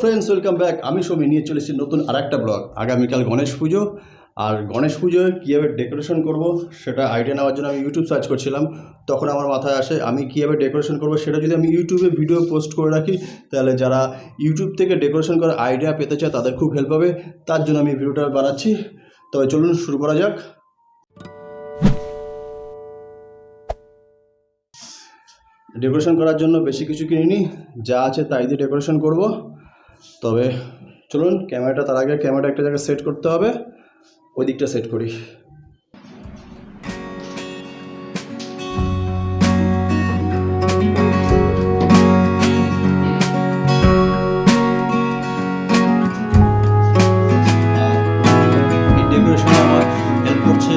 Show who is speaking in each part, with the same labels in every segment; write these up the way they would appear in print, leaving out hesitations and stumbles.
Speaker 1: Friends, welcome back. আমি সমীর নিয়ে চলেছি নতুন আরেকটা ব্লগ। আগামীকাল গণেশ পুজো, আর গণেশ পুজোয় কীভাবে ডেকোরেশন করব সেটা আইডিয়া নেওয়ার জন্য আমি ইউটিউব সার্চ করছিলাম। তখন আমার মাথায় আসে আমি কীভাবে ডেকোরেশন করব সেটা যদি আমি ইউটিউবে ভিডিও পোস্ট করে রাখি তাহলে যারা ইউটিউব থেকে ডেকোরেশন করার আইডিয়া পেতে চায় তাদের খুব হেল্প হবে। তার জন্য আমি ভিডিওটা বানাচ্ছি। তবে চলুন শুরু করা যাক। ডেকোরেশন করার জন্য বেশি কিছু কিনিনি, যা আছে তাই দিয়ে ডেকোরেশন করব। তবে চলুন তার আগে ক্যামেরাটা একটা জায়গায় সেট করতে হবে, ওই দিকটা সেট করি। এই ডেকোরেশনে আমার হেল্প করছে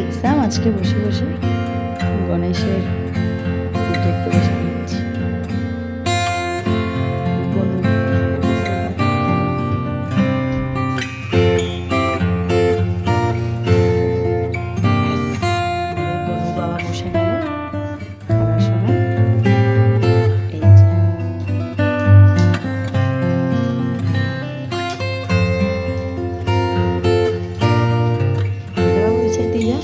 Speaker 2: এক্সাম, আজকে বসে বসে গণেশের দিকে একটু বসে নিচ্ছি। বাবা বসে গেল খাবার সময়। এই যে বাবা ওই সাইড দিয়ে যা।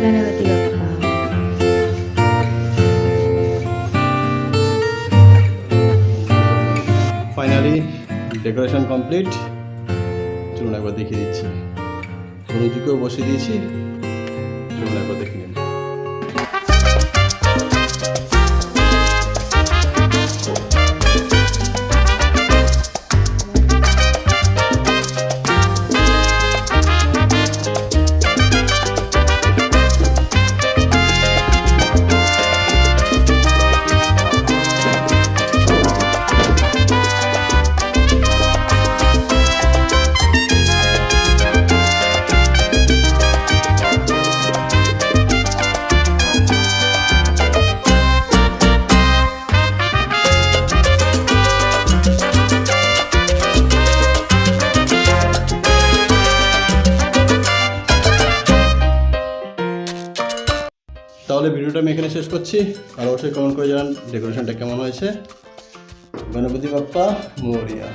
Speaker 2: Ganpati Bappa.
Speaker 1: Finally decoration complete. চলুন একবার দেখিয়ে দিচ্ছি। হলুদিকেও বসিয়ে দিয়েছি, চলুন একবার দেখে নিন। তাহলে ভিডিওটা আমি এখানে শেষ করছি। আর অবশ্যই কমেন্ট করে জানান ডেকোরেশনটা কেমন হয়েছে। গণপতি বাপ্পা মোরিয়া।